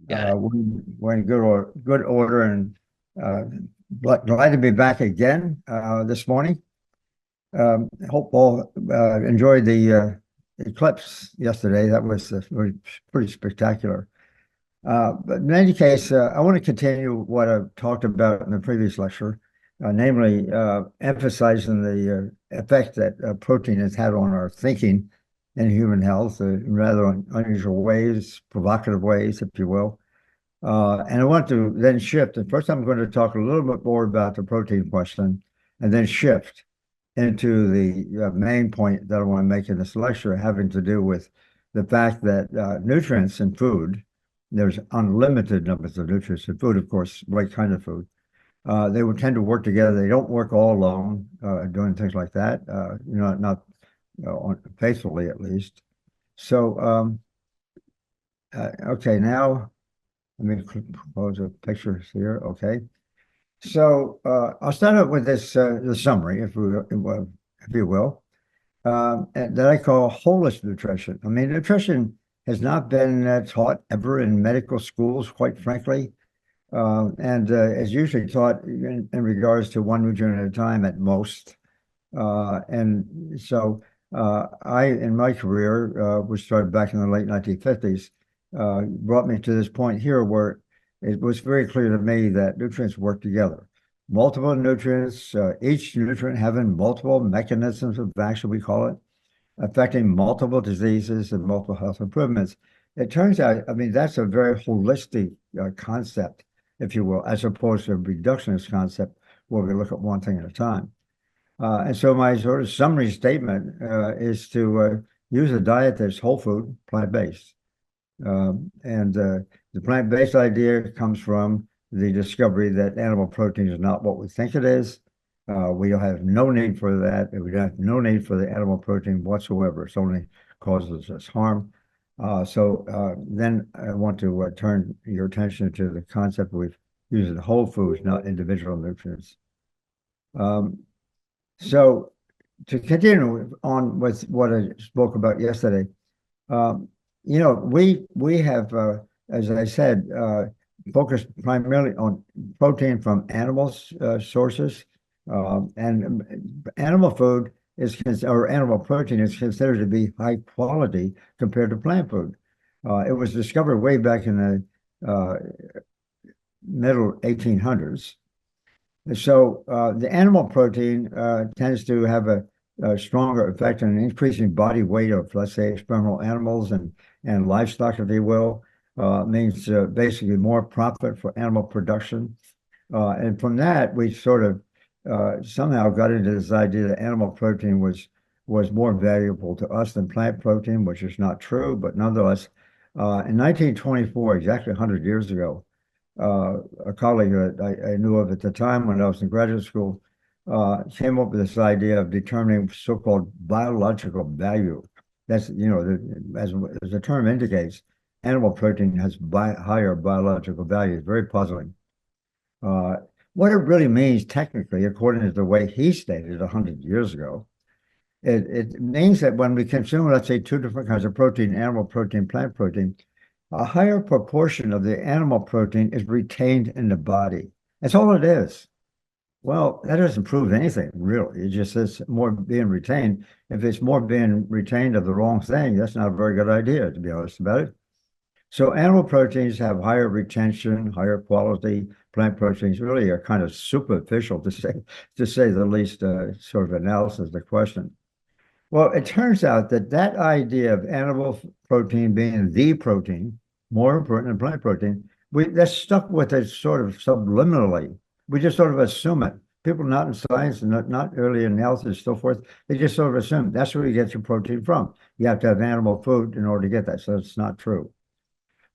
Got it. We're in good order, and uh, glad to be back again this morning. Hope all enjoyed the eclipse yesterday. That was pretty spectacular. But in any case, I want to continue what I talked about in the previous lecture, namely emphasizing the effect that protein has had on our thinking and human health in rather unusual ways, provocative ways, if you will. And I want to then shift. And first, I'm going to talk a little bit more about the protein question and then shift into the main point that I want to make in this lecture, having to do with the fact that nutrients in food, there's unlimited numbers of nutrients in food, of course, what kind of food. They would tend to work together. They don't work all alone doing things like that, not faithfully at least. So, okay, now let me close the pictures here. Okay. So I'll start out with this the summary, if you will, that I call holistic nutrition. I mean, nutrition has not been taught ever in medical schools, quite frankly, and is usually taught in regards to one nutrient at a time at most. And so in my career, which started back in the late 1950s, brought me to this point here where it was very clear to me that nutrients work together. Multiple nutrients, each nutrient having multiple mechanisms of action, we call it, affecting multiple diseases and multiple health improvements. It turns out, I mean, that's a very holistic concept, if you will, as opposed to a reductionist concept where we look at one thing at a time. And so my sort of summary statement is to use a diet that's whole food, plant-based. And the plant-based idea comes from the discovery that animal protein is not what we think it is. We have no need for that. We have no need for the animal protein whatsoever. It only causes us harm. Then I want to turn your attention to the concept of using whole foods, not individual nutrients. So to continue on with what I spoke about yesterday, we have, as I said, focused primarily on protein from animals sources, and animal food or animal protein is considered to be high quality compared to plant food. It was discovered way back in the middle 1800s. So the animal protein tends to have a stronger effect on increasing body weight of, let's say, experimental animals and livestock, if you will. Means basically more profit for animal production. And from that, we sort of somehow got into this idea that animal protein was more valuable to us than plant protein, which is not true, but nonetheless, in 1924, exactly 100 years ago, a colleague that I knew of at the time when I was in graduate school came up with this idea of determining so-called biological value. That's, as the term indicates, animal protein has higher biological value. It's very puzzling. What it really means technically, according to the way he stated 100 years ago, it means that when we consume, let's say, two different kinds of protein, animal protein, plant protein, a higher proportion of the animal protein is retained in the body. That's all it is. Well, that doesn't prove anything, really. It just says more being retained. If it's more being retained of the wrong thing, that's not a very good idea, to be honest about it. So animal proteins have higher retention, higher quality. Plant proteins really are kind of superficial, to say the least, sort of analysis of the question. Well, it turns out that idea of animal protein being the protein, more important than plant protein, that's stuck with it sort of subliminally. We just sort of assume it. People not in science and not early in health and so forth, they just sort of assume that's where you get your protein from. You have to have animal food in order to get that. So it's not true.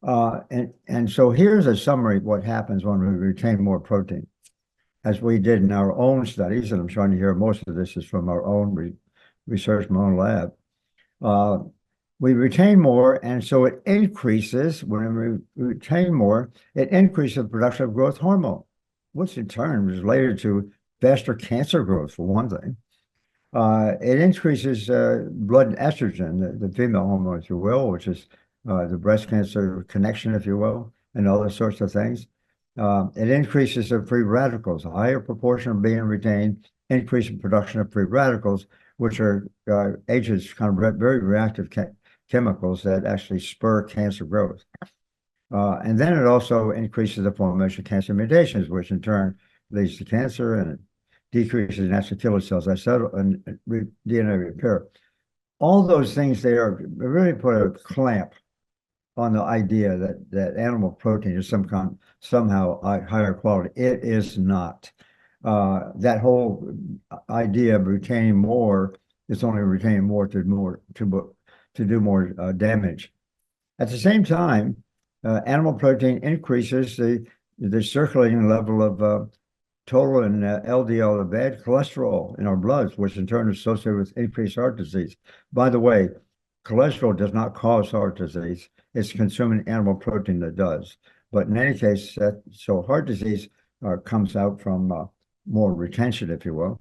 And so here's a summary of what happens when we retain more protein, as we did in our own studies, and I'm trying to hear most of this is from our own research, my own lab. We retain more, and so it increases, when we retain more, it increases the production of growth hormone, which in turn is related to faster cancer growth, for one thing. It increases blood estrogen, the female hormone, if you will, which is the breast cancer connection, if you will, and other sorts of things. It increases the free radicals. A higher proportion are being retained, increase in production of free radicals, which are agents, kind of very reactive chemicals that actually spur cancer growth. And then it also increases the formation of cancer mutations, which in turn leads to cancer, and it decreases natural killer cells. I said, and DNA repair. All those things there really put a clamp on the idea that animal protein is somehow higher quality. It is not. That whole idea of retaining more is only retaining more to do more damage. At the same time, animal protein increases the circulating level of total and LDL, the bad cholesterol in our bloods, which in turn is associated with increased heart disease. By the way, cholesterol does not cause heart disease. It's consuming animal protein that does. But in any case, so heart disease comes out from more retention, if you will.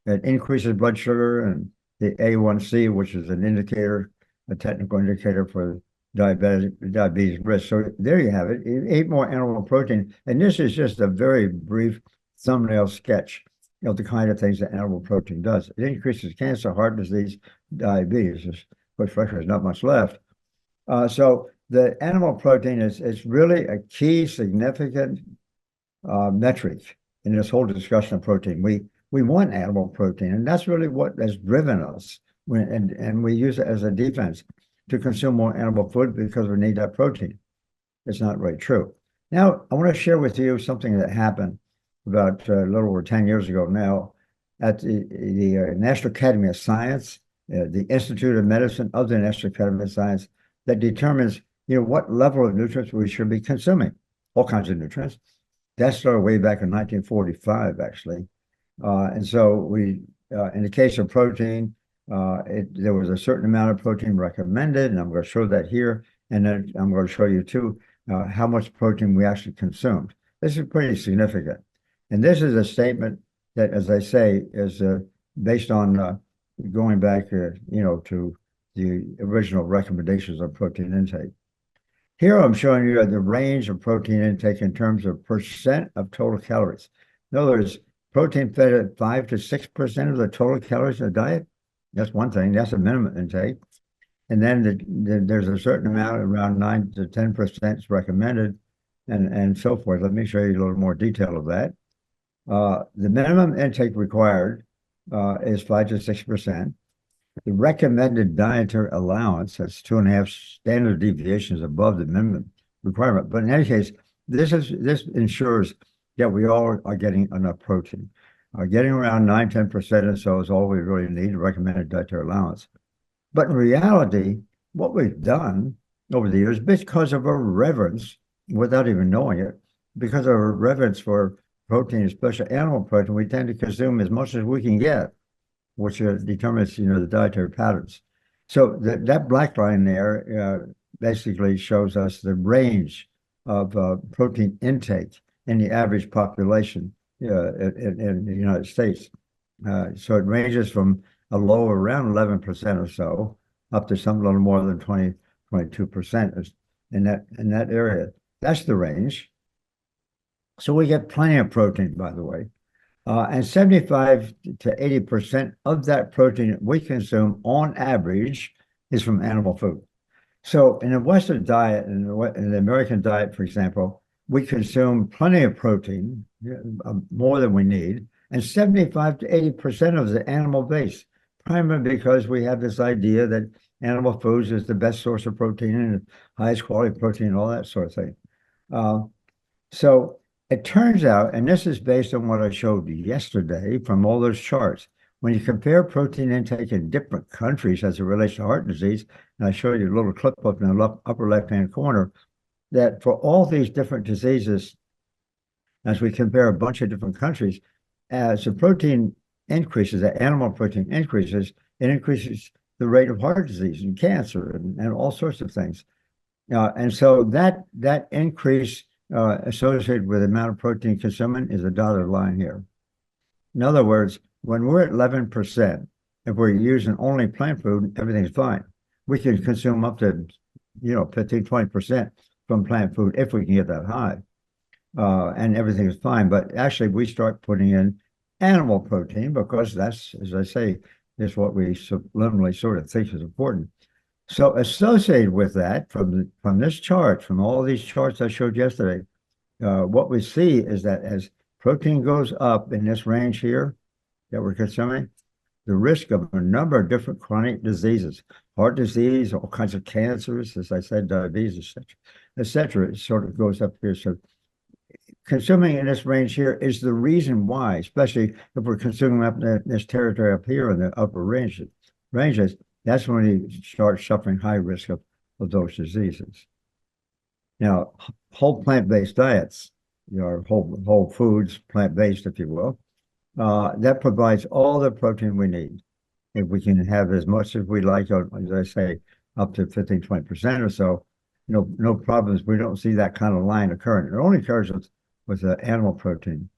It increases blood sugar and the A1C, which is an indicator, a technical indicator for diabetes risk. So there you have it. You eat more animal protein. And this is just a very brief thumbnail sketch of the kind of things that animal protein does. It increases cancer, heart disease, diabetes, which frankly there's not much left. So the animal protein is really a key significant metric in this whole discussion of protein. We want animal protein, and that's really what has driven us. And we use it as a defense to consume more animal food because we need that protein. It's not really true. Now, I want to share with you something that happened about a little over 10 years ago now at the National Academy of Science, the Institute of Medicine of the National Academy of Science, that determines, what level of nutrients we should be consuming, all kinds of nutrients. That started way back in 1945, actually. And so we, in the case of protein, there was a certain amount of protein recommended, and I'm going to show that here. And then I'm going to show you too, how much protein we actually consumed. This is pretty significant. And this is a statement that, as I say, is based on going back, to the original recommendations of protein intake. Here I'm showing you the range of protein intake in terms of percent of total calories. In other words, protein fed at 5 to 6% of the total calories in the diet. That's one thing. That's a minimum intake. And then there's a certain amount, around 9 to 10% is recommended, and so forth. Let me show you a little more detail of that. The minimum intake required is 5 to 6%. The recommended dietary allowance, that's 2.5 standard deviations above the minimum requirement. But in any case, this ensures that we all are getting enough protein. Getting around 9, 10% or so is all we really need, recommended dietary allowance. But in reality, what we've done over the years, because of our reverence, without even knowing it, because of our reverence for protein, especially animal protein, we tend to consume as much as we can get, which determines, the dietary patterns. So that black line there basically shows us the range of protein intake in the average population in the United States. So it ranges from a low around 11% or so, up to some little more than 22% in that area. That's the range. So we get plenty of protein, by the way. And 75 to 80% of that protein that we consume on average is from animal food. So in the Western diet, in the American diet, for example, we consume plenty of protein, more than we need, and 75 to 80% of the animal base, primarily because we have this idea that animal foods is the best source of protein and the highest quality protein and all that sort of thing. So it turns out, and this is based on what I showed yesterday from all those charts, when you compare protein intake in different countries as it relates to heart disease, and I showed you a little clip up in the upper left-hand corner, that for all these different diseases, as we compare a bunch of different countries, as the protein increases, the animal protein increases, it increases the rate of heart disease and cancer and all sorts of things. And so that increase associated with the amount of protein consumed is a dotted line here. In other words, when we're at 11%, if we're using only plant food, everything's fine. We can consume up to 15, 20% from plant food if we can get that high. And everything is fine. But actually, we start putting in animal protein because that's, as I say, is what we subliminally sort of think is important. So associated with that, from this chart, from all these charts I showed yesterday, what we see is that as protein goes up in this range here that we're consuming, the risk of a number of different chronic diseases, heart disease, all kinds of cancers, as I said, diabetes, et cetera, it sort of goes up here. So consuming in this range here is the reason why, especially if we're consuming up in this territory up here in the upper ranges, that's when you start suffering high risk of those diseases. Now, whole plant-based diets, whole foods, plant-based, if you will, that provides all the protein we need. If we can have as much as we like, as I say, up to 15, 20% or so, no problems. We don't see that kind of line occurring. It only occurs with animal protein.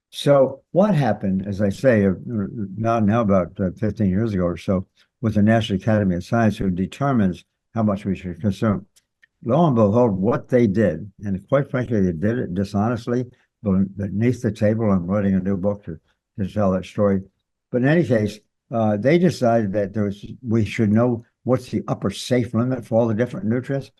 So what happened, as I say, now about 15 years ago or so, with the National Academy of Science, who determines how much we should consume. Lo and behold, what they did, and quite frankly, they did it dishonestly, beneath the table. I'm writing a new book to tell that story. But in any case, they decided that we should know what's the upper safe limit for all the different nutrients.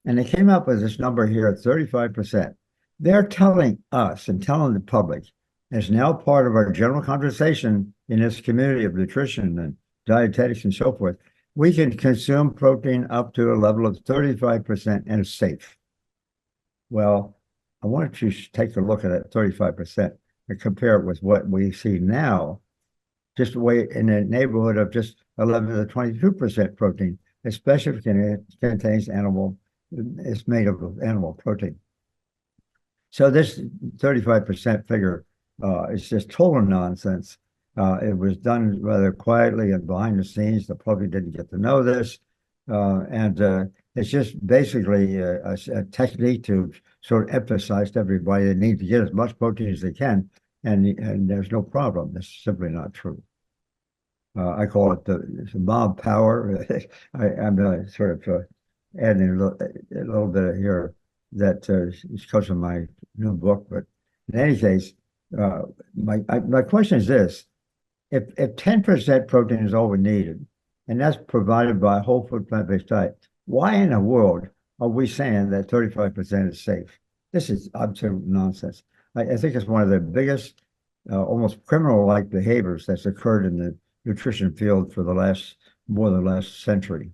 And they came up with this number here at 35%. They're telling us and telling the public, as now part of our general conversation in this community of nutrition and dietetics and so forth, we can consume protein up to a level of 35% and it's safe. Well, I wanted to take a look at that 35% and compare it with what we see now, just way in the neighborhood of just 11 to 22% protein, especially if it contains it's made of animal protein. So this 35% figure is just total nonsense. It was done rather quietly and behind the scenes. The public didn't get to know this. And it's just basically a technique to sort of emphasize to everybody they need to get as much protein as they can. And there's no problem. That's simply not true. I call it the mob power. I'm sort of adding a little bit here that is because of my new book. But in any case, my question is this. If 10% protein is all we needed, and that's provided by a whole food plant-based diet, why in the world are we saying that 35% is safe? This is absolute nonsense. I think it's one of the biggest, almost criminal-like behaviors that's occurred in the nutrition field for more than the last century.